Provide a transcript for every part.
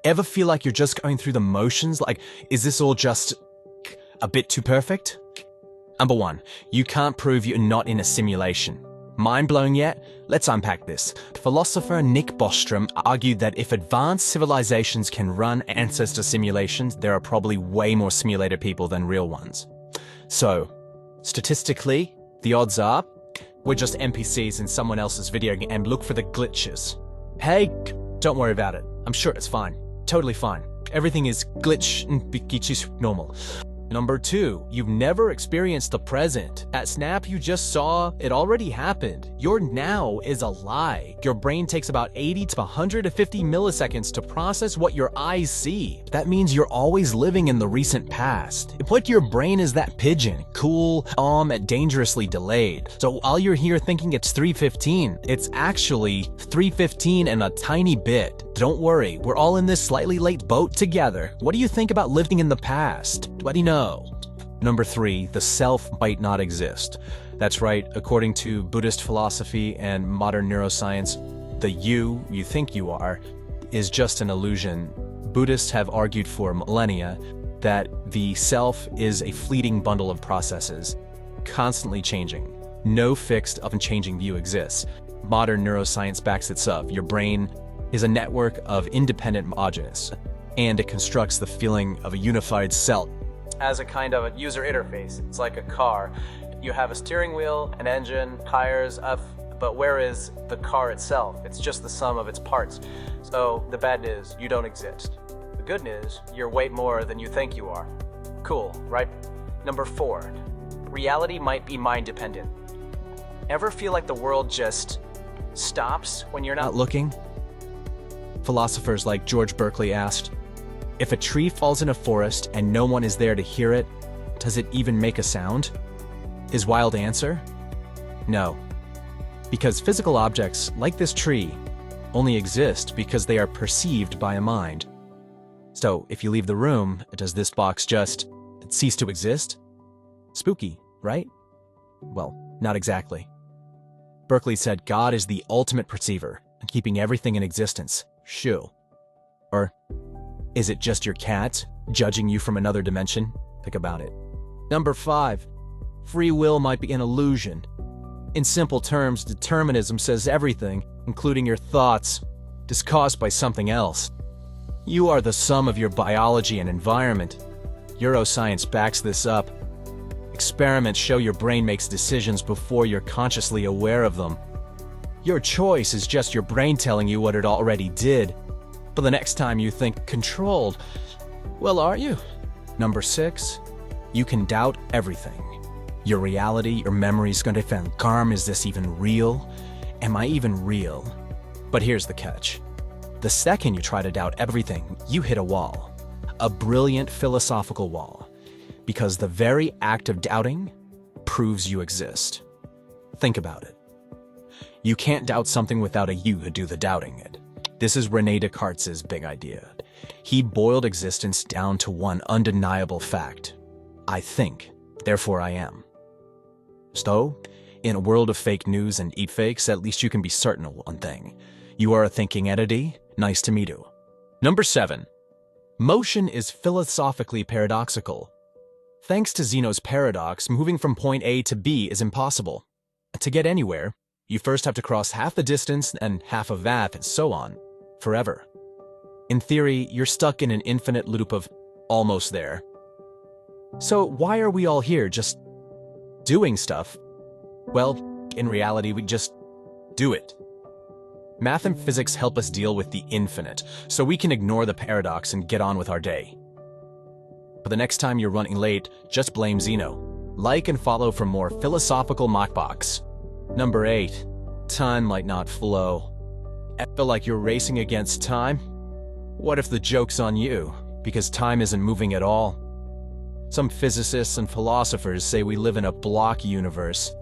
Ever feel like you're just going through the motions? Like, is this all just a bit too perfect? Number 1, you can't prove you're not in a simulation. Mind-blowing yet? Let's unpack this. Philosopher Nick Bostrom argued that if advanced civilizations can run ancestor simulations, there are probably way more simulated people than real ones. So, statistically, the odds are we're just NPCs in someone else's video game and look for the glitches. Hey, don't worry about it. I'm sure it's fine. Totally fine. Everything is glitch and normal. Number 2, you've never experienced the present. That snap you just saw, it already happened. Your now is a lie. Your brain takes about 80 to 150 milliseconds to process what your eyes see. That means you're always living in the recent past. What your brain is that pigeon, cool, calm, and dangerously delayed. So while you're here thinking it's 3:15, it's actually 3:15 and a tiny bit. Don't worry, we're all in this slightly late boat together. What do you think about living in the past? What do you know? Number 3, the self might not exist. That's right, according to Buddhist philosophy and modern neuroscience, the you think you are is just an illusion. Buddhists have argued for millennia that the self is a fleeting bundle of processes, constantly changing. No fixed, unchanging view exists. Modern neuroscience backs this up. Your brain is a network of independent modules, and it constructs the feeling of a unified self as a kind of a user interface. It's like a car. You have a steering wheel, an engine, tires, but where is the car itself? It's just the sum of its parts. So the bad news, you don't exist. The good news, you're way more than you think you are. Cool, right? Number 4, reality might be mind dependent. Ever feel like the world just stops when you're not looking? Philosophers like George Berkeley asked, if a tree falls in a forest and no one is there to hear it, does it even make a sound? His wild answer? No. Because physical objects, like this tree, only exist because they are perceived by a mind. So, if you leave the room, does this box just cease to exist? Spooky, right? Well, not exactly. Berkeley said God is the ultimate perceiver, keeping everything in existence. Shoo. Or is it just your cat judging you from another dimension? Think about it. Number 5, free will might be an illusion. In simple terms, determinism says everything, including your thoughts, is caused by something else. You are the sum of your biology and environment. Neuroscience backs this up. Experiments show your brain makes decisions before you're consciously aware of them. Your choice is just your brain telling you what it already did. But the next time you think controlled, well, are you? Number 6, you can doubt everything. Your reality, your memories going to find calm. Is this even real? Am I even real? But here's the catch. The second you try to doubt everything, you hit a wall. A brilliant philosophical wall. Because the very act of doubting proves you exist. Think about it. You can't doubt something without a you to do the doubting it. This is René Descartes' big idea. He boiled existence down to one undeniable fact. I think, therefore I am. So, in a world of fake news and deepfakes, at least you can be certain of one thing. You are a thinking entity. Nice to meet you. Number 7. Motion is philosophically paradoxical. Thanks to Zeno's paradox, moving from point A to B is impossible. To get anywhere, you first have to cross half the distance and half of that, and so on, forever. In theory, you're stuck in an infinite loop of almost there. So why are we all here, just doing stuff? Well, in reality, we just do it. Math and physics help us deal with the infinite, so we can ignore the paradox and get on with our day. But the next time you're running late, just blame Zeno. Like and follow for more philosophical mockbox. Number 8. Time might not flow. I feel like you're racing against time? What if the joke's on you, because time isn't moving at all? Some physicists and philosophers say we live in a block universe.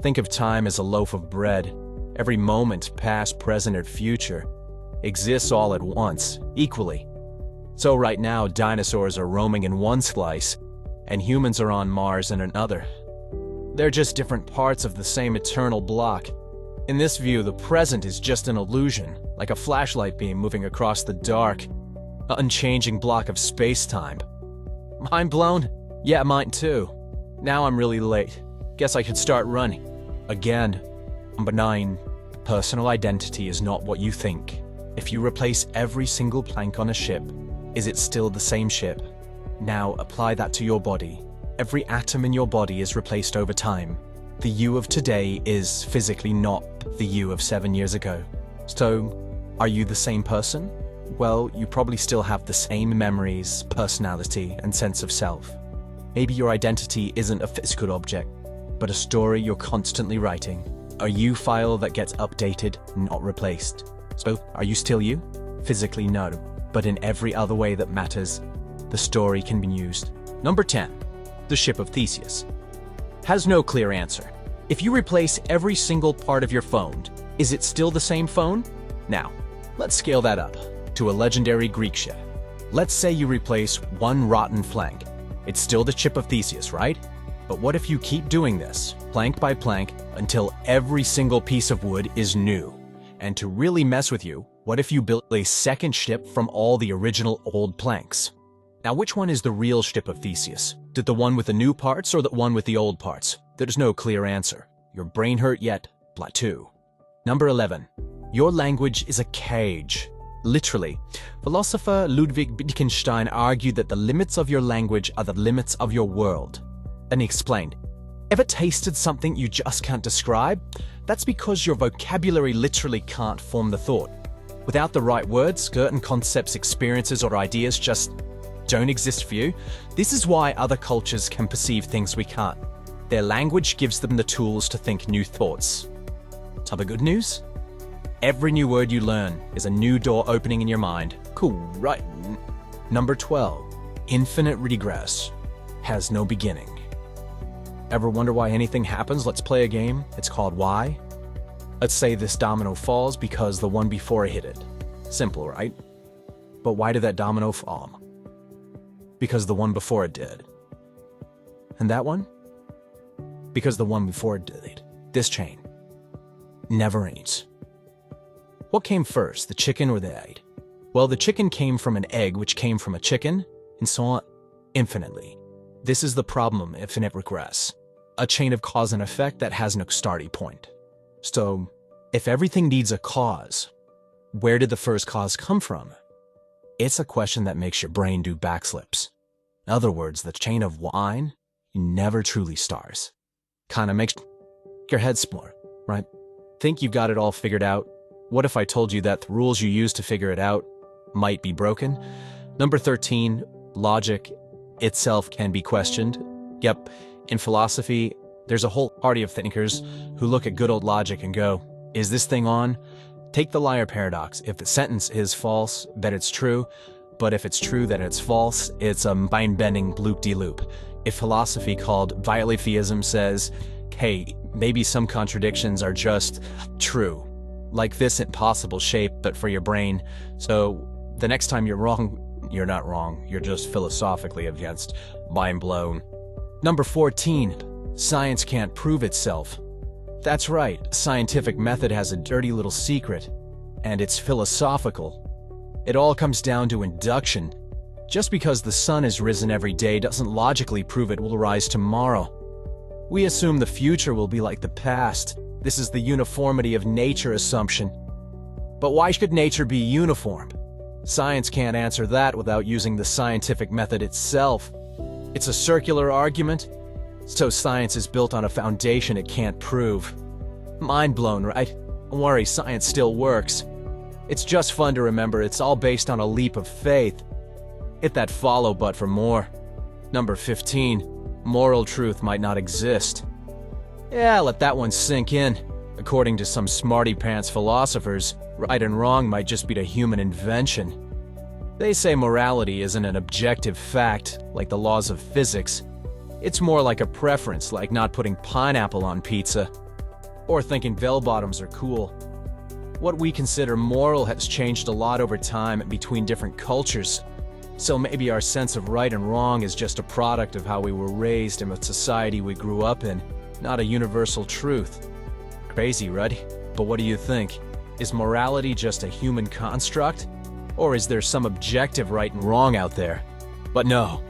Think of time as a loaf of bread. Every moment, past, present, and future, exists all at once, equally. So right now, dinosaurs are roaming in one slice, and humans are on Mars in another. They're just different parts of the same eternal block. In this view, the present is just an illusion, like a flashlight beam moving across the dark. An unchanging block of space-time. Mind blown? Yeah, mine too. Now I'm really late. Guess I could start running. Again. Number 9. Personal identity is not what you think. If you replace every single plank on a ship, is it still the same ship? Now apply that to your body. Every atom in your body is replaced over time. The you of today is physically not the you of 7 years ago. So, are you the same person? Well, you probably still have the same memories, personality, and sense of self. Maybe your identity isn't a physical object, but a story you're constantly writing. A you file that gets updated, not replaced. So, are you still you? Physically, no. But in every other way that matters, the story can be used. Number 10. The ship of Theseus. Has no clear answer. If you replace every single part of your phone, is it still the same phone? Now, let's scale that up to a legendary Greek ship. Let's say you replace one rotten flank. It's still the ship of Theseus, right? But what if you keep doing this, plank by plank, until every single piece of wood is new? And to really mess with you, what if you built a second ship from all the original old planks? Now, which one is the real ship of Theseus? Did the one with the new parts or the one with the old parts? There's no clear answer. Your brain hurt yet? Plateau. Number 11. Your language is a cage. Literally. Philosopher Ludwig Wittgenstein argued that the limits of your language are the limits of your world. And he explained, ever tasted something you just can't describe? That's because your vocabulary literally can't form the thought. Without the right words, certain concepts, experiences, or ideas just don't exist for you. This is why other cultures can perceive things we can't. Their language gives them the tools to think new thoughts. So the good news? Every new word you learn is a new door opening in your mind. Cool, right? Number 12. Infinite regress has no beginning. Ever wonder why anything happens? Let's play a game. It's called Why. Let's say this domino falls because the one before it hit it. Simple, right? But why did that domino fall? Because the one before it did. And that one? Because the one before it did. This chain never ends. What came first, the chicken or the egg? Well, the chicken came from an egg, which came from a chicken, and so on infinitely. This is the problem of infinite regress. A chain of cause and effect that has no starting point. So, if everything needs a cause, where did the first cause come from? It's a question that makes your brain do backslips. In other words, the chain of wine never truly starts. Kinda makes your head split, right? Think you've got it all figured out? What if I told you that the rules you use to figure it out might be broken? Number 13, logic itself can be questioned. Yep, in philosophy, there's a whole party of thinkers who look at good old logic and go, is this thing on? Take the liar paradox. If the sentence is false, then it's true. But if it's true that it's false, it's a mind-bending loop-de-loop. If philosophy called violatheism says, hey, maybe some contradictions are just true, like this impossible shape, but for your brain. So the next time you're wrong, you're not wrong. You're just philosophically against. Mind blown. Number 14, science can't prove itself. That's right, scientific method has a dirty little secret, and it's philosophical. It all comes down to induction. Just because the sun has risen every day doesn't logically prove it will rise tomorrow. We assume the future will be like the past. This is the uniformity of nature assumption. But why should nature be uniform? Science can't answer that without using the scientific method itself. It's a circular argument, so science is built on a foundation it can't prove. Mind blown, right? Don't worry, science still works. It's just fun to remember it's all based on a leap of faith. Hit that follow button for more. Number 15, moral truth might not exist. Yeah, let that one sink in. According to some smarty-pants philosophers, right and wrong might just be the human invention. They say morality isn't an objective fact, like the laws of physics. It's more like a preference, like not putting pineapple on pizza, or thinking bell-bottoms are cool. What we consider moral has changed a lot over time between different cultures. So maybe our sense of right and wrong is just a product of how we were raised and what society we grew up in, not a universal truth. Crazy, right? But what do you think? Is morality just a human construct? Or is there some objective right and wrong out there? But no,